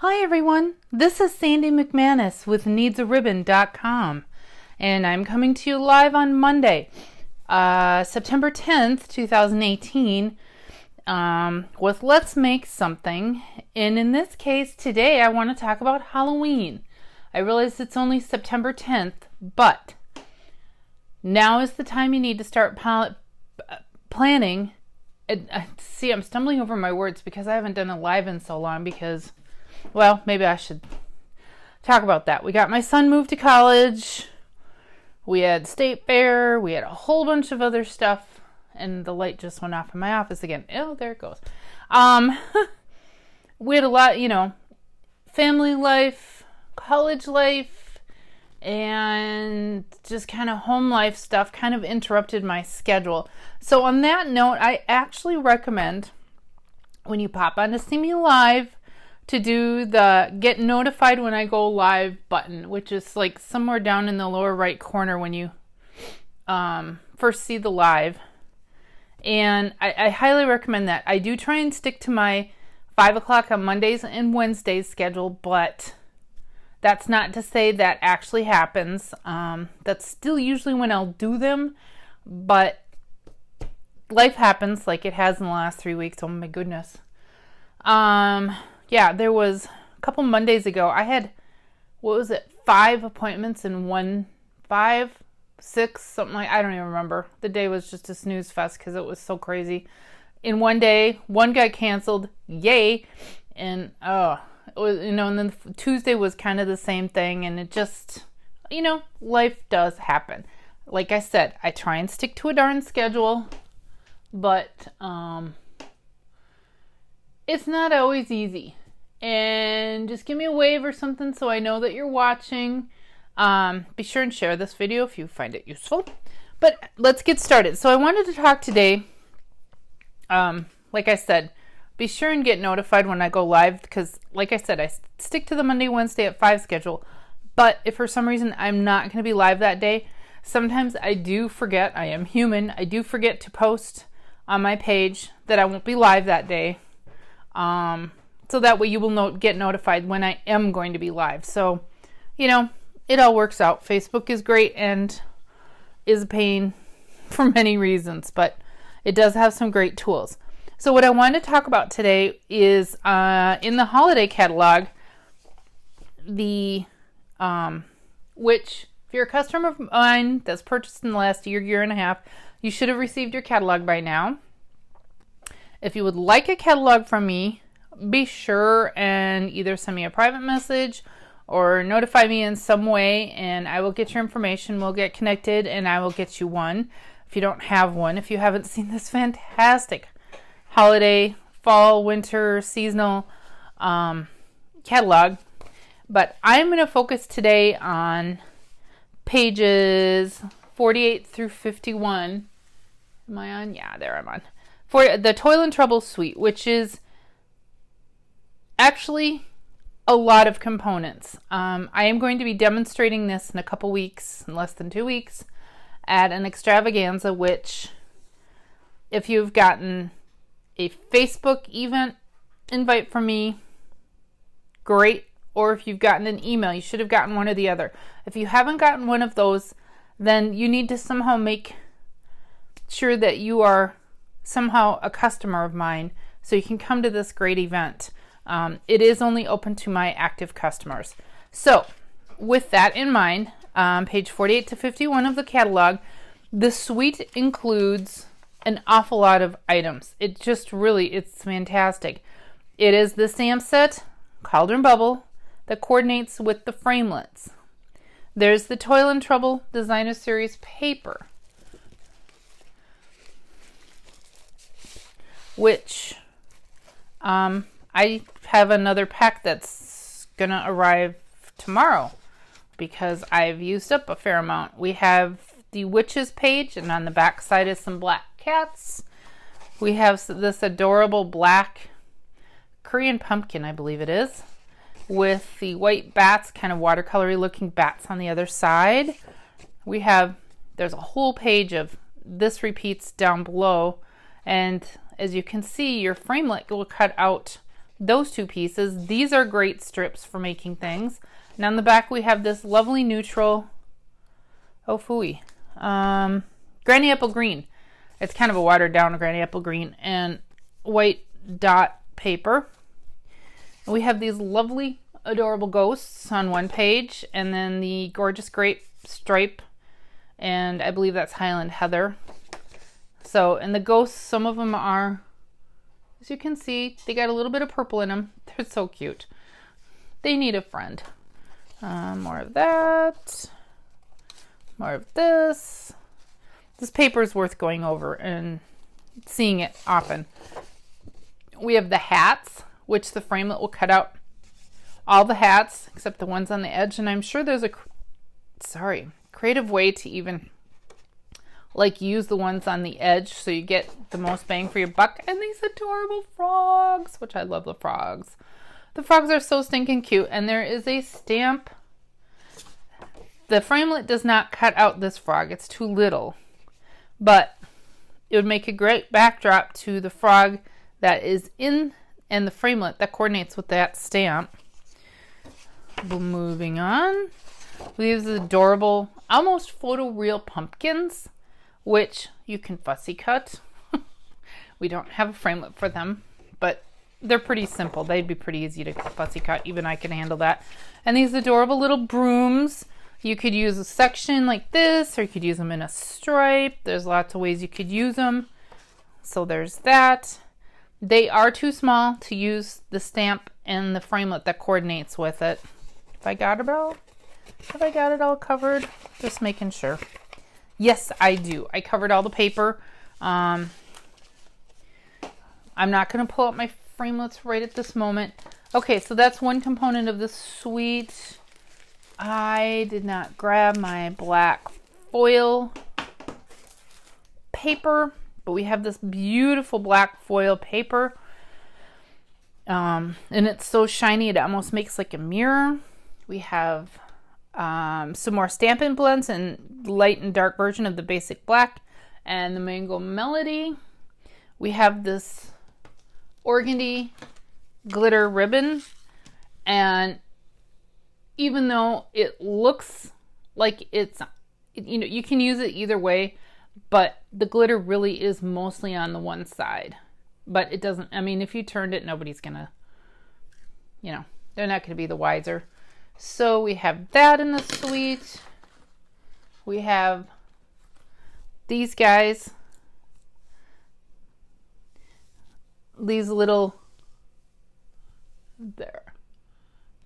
Hi everyone, this is Sandy McManus with needsaribbon.com, and I'm coming to you live on Monday, September 10th, 2018, with Let's Make Something. And in this case today I want to talk about Halloween. I realize it's only September 10th, but now is the time you need to start planning. See, I'm stumbling over my words because I haven't done a live in so long because, well, maybe I should talk about that. We got my son moved to college. We had state fair. We had a whole bunch of other stuff. And the light just went off in my office again. Oh, there it goes. We had a lot, family life, college life, and just kind of home life stuff kind of interrupted my schedule. So on that note, I actually recommend when you pop on to see me live to do the get notified when I go live button, which is like somewhere down in the lower right corner when you first see the live. And I highly recommend that. I do try and stick to my 5 o'clock on Mondays and Wednesdays schedule, but that's not to say that actually happens. That's still usually when I'll do them, but life happens like it has in the last 3 weeks. Oh my goodness. Yeah, there was a couple Mondays ago. I had, 5 appointments in 6, something like, I don't even remember. The day was just a snooze fest because it was so crazy. In one day, one got canceled. Yay. And, it was, and then Tuesday was kind of the same thing. And it just, life does happen. Like I said, I try and stick to a darn schedule, but, it's not always easy. And just give me a wave or something so I know that you're watching. Be sure and share this video if you find it useful. But let's get started. So I wanted to talk today, like I said, be sure and get notified when I go live because, like I said, I stick to the Monday, Wednesday at 5 schedule. But if for some reason I'm not going to be live that day, sometimes I do forget. I am human. I do forget to post on my page that I won't be live that day. So that way you will get notified when I am going to be live. So, it all works out. Facebook is great and is a pain for many reasons, but it does have some great tools. So what I wanted to talk about today is in the holiday catalog, which if you're a customer of mine that's purchased in the last year and a half, you should have received your catalog by now. If you would like a catalog from me, be sure and either send me a private message or notify me in some way and I will get your information. We'll get connected and I will get you one if you don't have one. If you haven't seen this fantastic holiday, fall, winter, seasonal catalog. But I'm going to focus today on pages 48 through 51. Am I on? Yeah, there I'm on. For the Toil and Trouble Suite, which is actually a lot of components. I am going to be demonstrating this in a couple weeks, in less than 2 weeks, at an extravaganza, which if you've gotten a Facebook event invite from me, great. Or if you've gotten an email, you should have gotten one or the other. If you haven't gotten one of those, then you need to somehow make sure that you are somehow a customer of mine so you can come to this great event. It is only open to my active customers. So with that in mind, page 48 to 51 of the catalog, the suite includes an awful lot of items. It just really, it's fantastic. It is the stamp set, Cauldron Bubble, that coordinates with the framelits. There's the Toil and Trouble Designer Series paper, which I have another pack that's gonna arrive tomorrow because I've used up a fair amount. We have the Witches page, and on the back side is some black cats. We have this adorable black Korean pumpkin, I believe it is, with the white bats, kind of watercolory looking bats on the other side. There's a whole page of this repeats down below, and as you can see, your framelit will cut out those two pieces. These are great strips for making things. And on the back we have this lovely neutral, oh phooey, granny apple green. It's kind of a watered down granny apple green and white dot paper. We have these lovely adorable ghosts on one page, and then the gorgeous grape stripe, and I believe that's Highland Heather. So, and the ghosts, some of them are, as you can see, they got a little bit of purple in them. They're so cute. They need a friend. More of that. More of this. This paper is worth going over and seeing it often. We have the hats, which the framelit will cut out all the hats except the ones on the edge. And I'm sure there's a creative way to even like use the ones on the edge so you get the most bang for your buck. And these adorable frogs, which I love the frogs. The frogs are so stinking cute. And there is a stamp. The framelit does not cut out this frog. It's too little. But it would make a great backdrop to the frog that is in and the framelit that coordinates with that stamp. Moving on. These adorable, almost photoreal pumpkins, which you can fussy cut. We don't have a framelit for them, but they're pretty simple. They'd be pretty easy to fussy cut. Even I can handle that. And these adorable little brooms. You could use a section like this, or you could use them in a stripe. There's lots of ways you could use them. So there's that. They are too small to use the stamp and the framelit that coordinates with it. Have I got it all covered? Just making sure. Yes, I do. I covered all the paper. I'm not going to pull up my framelits right at this moment. Okay, so that's one component of the suite. I did not grab my black foil paper, but we have this beautiful black foil paper. And it's so shiny it almost makes like a mirror. We have some more Stampin' blends and light and dark version of the basic black and the Mango Melody. We have this organdy glitter ribbon, and even though it looks like it's, you know, you can use it either way, but the glitter really is mostly on the one side. But it doesn't, I mean, if you turned it, nobody's gonna, you know, they're not gonna be the wiser. So we have that in the suite. We have these guys. These little, there.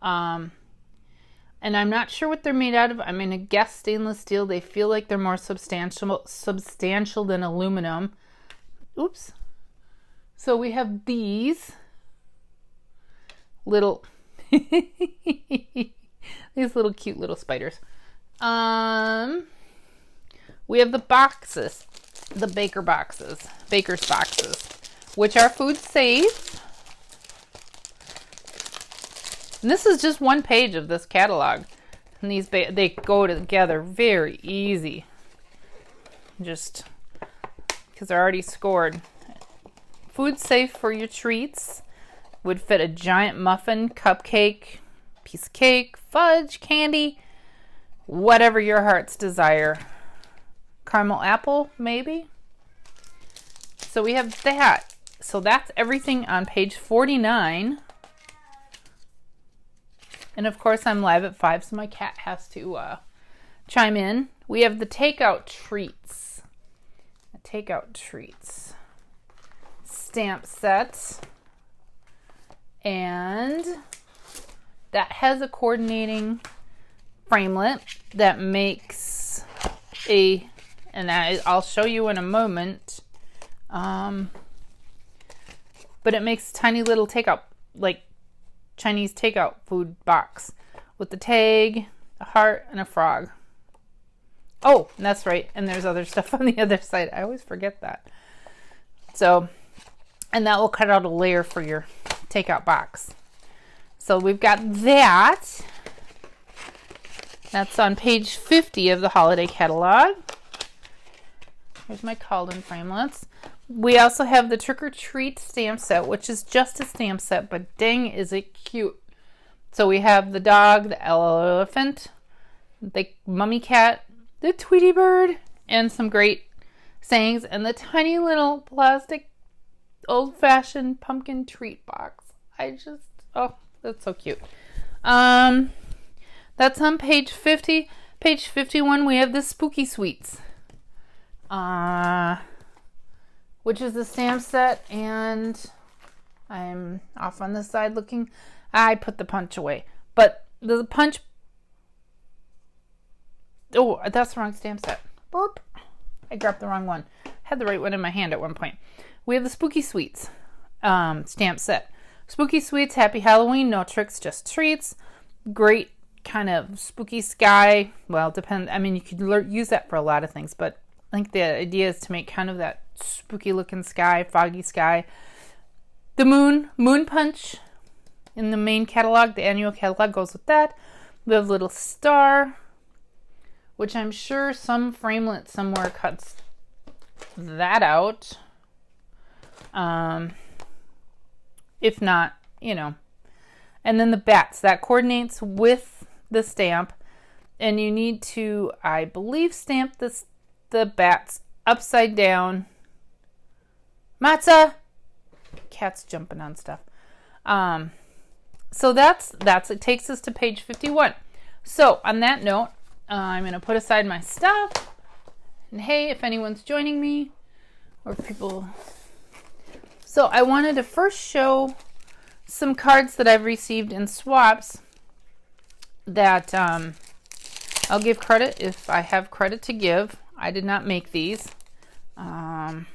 And I'm not sure what they're made out of. I'm going to guess stainless steel. They feel like they're more substantial than aluminum. Oops. So we have these little, these little cute little spiders. We have the boxes, the baker's boxes, which are food safe. And this is just one page of this catalog. And these they go together very easy. Just because they're already scored. Food safe for your treats. Would fit a giant muffin, cupcake, piece of cake, fudge, candy, whatever your heart's desire. Caramel apple, maybe. So we have that. So that's everything on page 49. And of course I'm live at 5, so my cat has to chime in. We have the takeout treats. Stamp set. And that has a coordinating framelit that makes a, and I'll show you in a moment, but it makes tiny little takeout, like Chinese takeout food box with the tag, a heart, and a frog. Oh, and that's right. And there's other stuff on the other side. I always forget that. So, and that will cut out a layer for your takeout box. So we've got that. That's on page 50 of the holiday catalog. Here's my Calden framelits. We also have the Trick or Treat stamp set, which is just a stamp set, but dang, is it cute. So we have the dog, the elephant, the mummy cat, the Tweety bird, and some great sayings, and the tiny little plastic old-fashioned pumpkin treat box. Oh, that's so cute. That's on page 50. Page 51, we have the Spooky Sweets, which is the stamp set, and I'm off on the side looking. I put the punch away, but the punch, oh, that's the wrong stamp set. Burp. I grabbed the wrong one. Had the right one in my hand at one point. We have the Spooky Sweets stamp set. Spooky Sweets, Happy Halloween, no tricks, just treats. Great kind of spooky sky. Well, you could use that for a lot of things, but I think the idea is to make kind of that spooky looking sky, foggy sky. The moon punch in the main catalog, the annual catalog goes with that. We have a little star, which I'm sure some framelit somewhere cuts that out. If not, And then the bats, that coordinates with the stamp, and you need to, I believe, stamp the bats upside down. Matza! Cat's jumping on stuff. So that's it. Takes us to page 51. So on that note, I'm going to put aside my stuff. And hey, if anyone's joining me, or people... So I wanted to first show some cards that I've received in swaps that I'll give credit if I have credit to give. I did not make these. My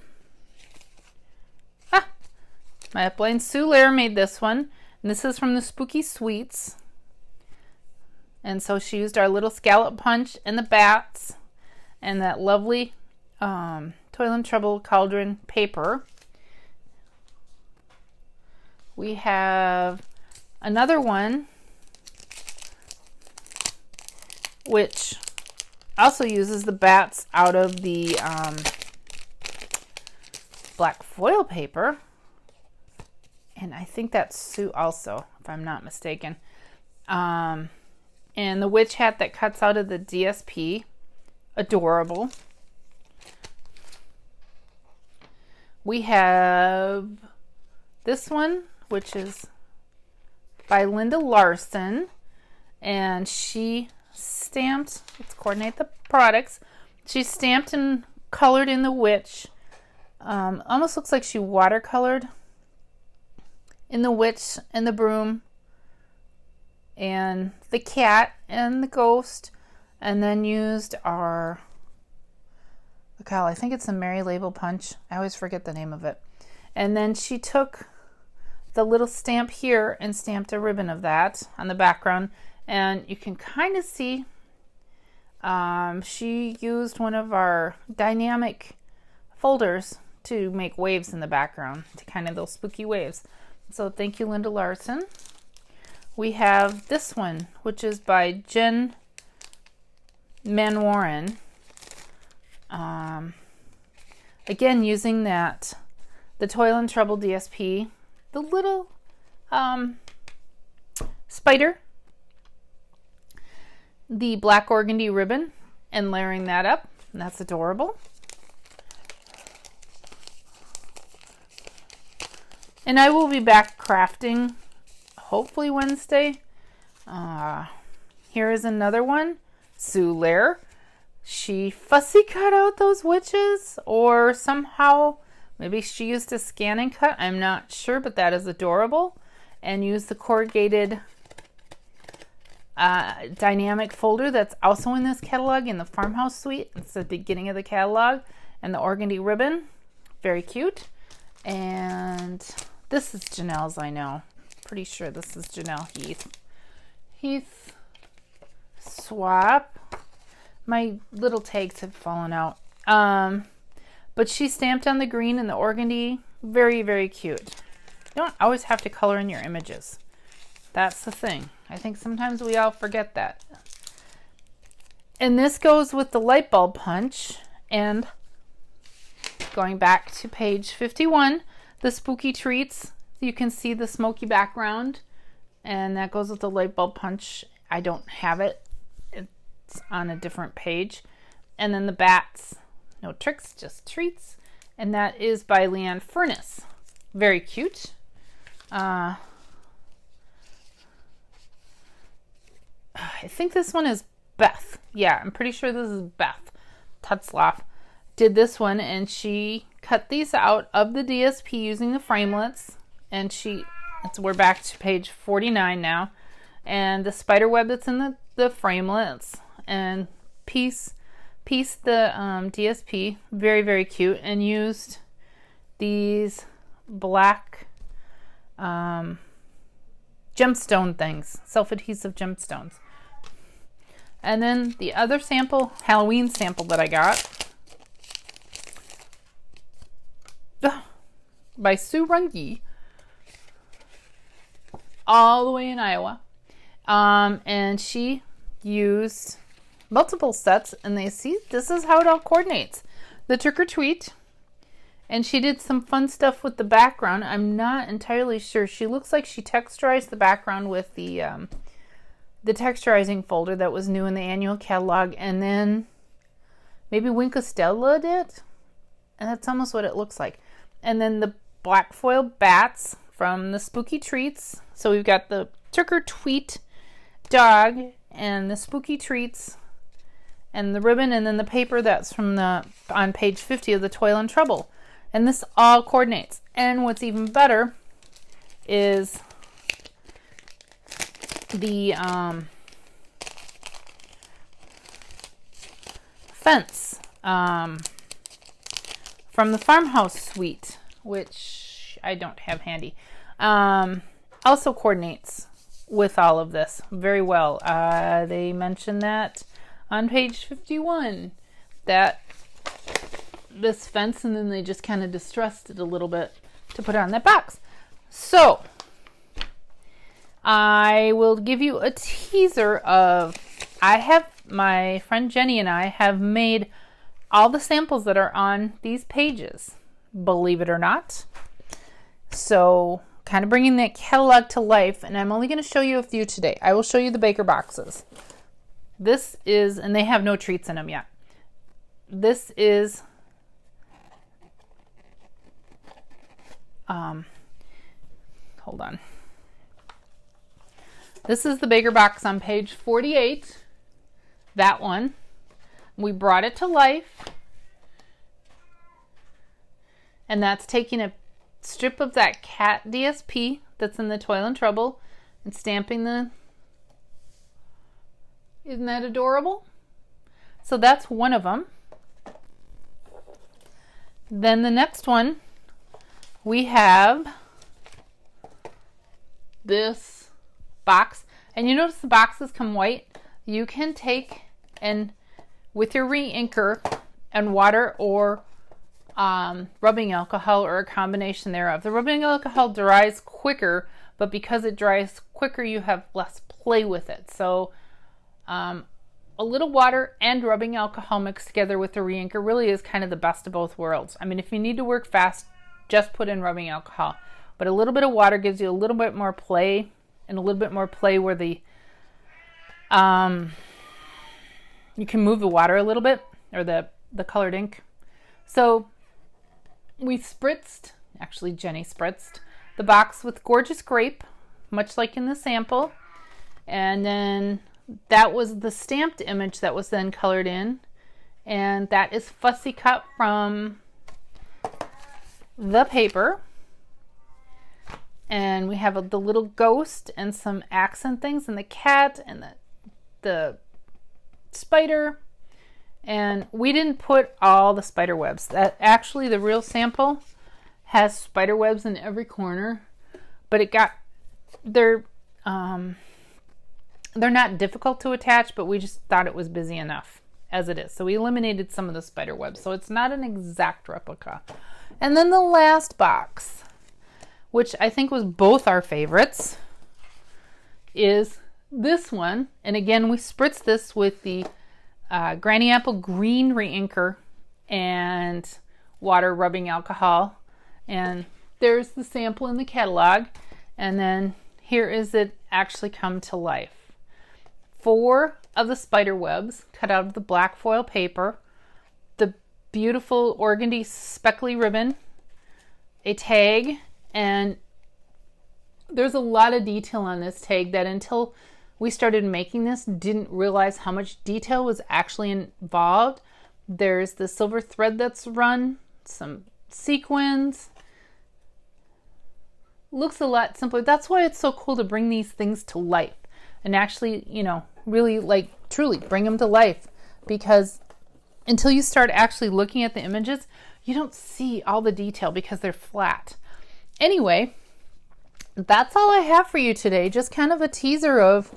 upline Sue Lair made this one. And this is from the Spooky Sweets. And so she used our little scallop punch and the bats and that lovely Toil and Trouble Cauldron paper. We have another one which also uses the bats out of the black foil paper. And I think that's Sue also, if I'm not mistaken. And the witch hat that cuts out of the DSP. Adorable. We have this one, which is by Linda Larson. And she stamped, let's coordinate the products. She stamped and colored in the witch. Almost looks like she watercolored in the witch and the broom and the cat and the ghost, and then used our, I think it's a Mary Label punch. I always forget the name of it. And then she took the little stamp here and stamped a ribbon of that on the background, and you can kind of see she used one of our dynamic folders to make waves in the background, to kind of those spooky waves. So thank you, Linda Larson. We have this one, which is by Jen Manwaran. Again, using that, the Toil and Trouble DSP, the little spider, the black organdy ribbon, and layering that up. And that's adorable. And I will be back crafting hopefully Wednesday. Here is another one. Sue Lair. She fussy cut out those witches, or somehow maybe she used a scan and cut. I'm not sure, but that is adorable. And used the corrugated dynamic folder that's also in this catalog in the Farmhouse Suite. It's the beginning of the catalog. And the organdy ribbon. Very cute. And this is Janelle's, I know. Pretty sure this is Janelle Heath swap. My little tags have fallen out. But she stamped on the green and the organdy. Very, very cute. You don't always have to color in your images. That's the thing. I think sometimes we all forget that. And this goes with the light bulb punch. And going back to page 51, the Spooky Treats. You can see the smoky background, and that goes with the light bulb punch. I don't have it. It's on a different page. And then the bats, no tricks, just treats. And that is by Leanne Furness. Very cute. I think this one is Beth. Yeah, I'm pretty sure this is Beth Tutzloff. Did this one, and she cut these out of the DSP using the framelits. And we're back to page 49 now. And the spider web that's in the framelits, and piece the DSP, very, very cute, and used these black gemstone things, self-adhesive gemstones. And then the other sample, Halloween sample that I got by Sue Runge, all the way in Iowa. And she used multiple sets, and this is how it all coordinates. The Trick or Treat, and she did some fun stuff with the background. I'm not entirely sure. She looks like she texturized the background with the texturizing folder that was new in the annual catalog, and then maybe Wink Costello did, and that's almost what it looks like. And then the black foil bats from the Spooky Treats. So we've got the Trick or Treat dog and the Spooky Treats and the ribbon, and then the paper that's from on page 50 of the Toil and Trouble. And this all coordinates. And what's even better is the fence from the Farmhouse Suite, which I don't have handy, also coordinates with all of this very well. They mentioned that on page 51, that this fence, and then they just kind of distressed it a little bit to put on that box. So I will give you a teaser of, my friend Jenny and I have made all the samples that are on these pages, believe it or not. So kind of bringing that catalog to life, and I'm only going to show you a few today. I will show you the Baker boxes. This is, and they have no treats in them yet. This is hold on. This is the Baker box on page 48. That one. We brought it to life. And that's taking a strip of that cat DSP that's in the Toil and Trouble and stamping isn't that adorable? So that's one of them. Then the next one, we have this box, and you notice the boxes come white. You can take and with your re-inker and water or rubbing alcohol or a combination thereof. The rubbing alcohol dries quicker, but because it dries quicker, you have less play with it. So a little water and rubbing alcohol mixed together with the re-inker really is kind of the best of both worlds. I mean, if you need to work fast, just put in rubbing alcohol. But a little bit of water gives you a little bit more play, and a little bit more play where the you can move the water a little bit, or the colored ink. So we spritzed, actually Jenny spritzed, the box with Gorgeous Grape, much like in the sample. And then that was the stamped image that was then colored in. And that is Fussy Cut from the paper. And we have the little ghost and some accent things, and the cat and the spider. And we didn't put all the spider webs. That actually, the real sample has spider webs in every corner, but they're not difficult to attach, but we just thought it was busy enough as it is. So we eliminated some of the spider webs. So it's not an exact replica. And then the last box, which I think was both our favorites, is this one. And again, we spritzed this with the Granny Apple Green re-inker, and water rubbing alcohol. And there's the sample in the catalog. And then here is it actually come to life. 4 of the spider webs cut out of the black foil paper, the beautiful organdy speckly ribbon, a tag, and there's a lot of detail on this tag that until we started making this, didn't realize how much detail was actually involved. There's the silver thread that's run, some sequins. Looks a lot simpler. That's why it's so cool to bring these things to life and actually, you know, really like truly bring them to life, because until you start actually looking at the images, you don't see all the detail because they're flat. Anyway, that's all I have for you today. Just kind of a teaser of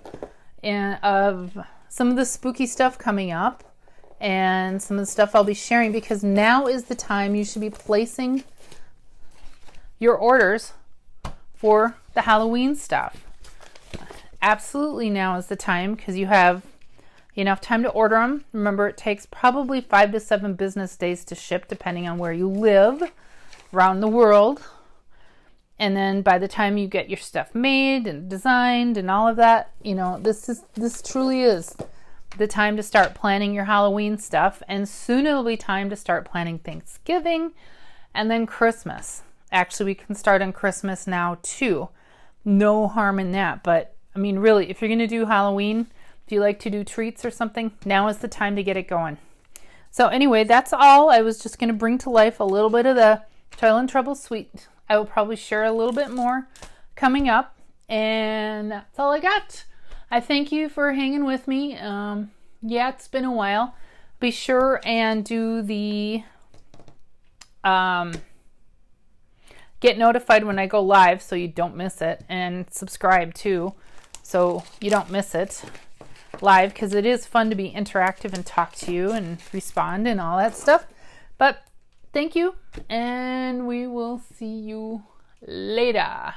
some of the spooky stuff coming up and some of the stuff I'll be sharing, because now is the time you should be placing your orders for the Halloween stuff. Absolutely, now is the time, because you have enough time to order them. Remember, it takes probably 5 to 7 business days to ship, depending on where you live around the world. And then by the time you get your stuff made and designed and all of that, you know, this truly is the time to start planning your Halloween stuff. And soon it'll be time to start planning Thanksgiving and then Christmas. Actually, we can start on Christmas now too. No harm in that. But I mean, really, if you're going to do Halloween, if you like to do treats or something, now is the time to get it going. So anyway, that's all. I was just going to bring to life a little bit of the Toil and Trouble Suite. I will probably share a little bit more coming up, and that's all I got. I thank you for hanging with me. Yeah, it's been a while. Be sure and do the get notified when I go live so you don't miss it, and subscribe too so you don't miss it live, because it is fun to be interactive and talk to you and respond and all that stuff. But thank you, and we will see you later.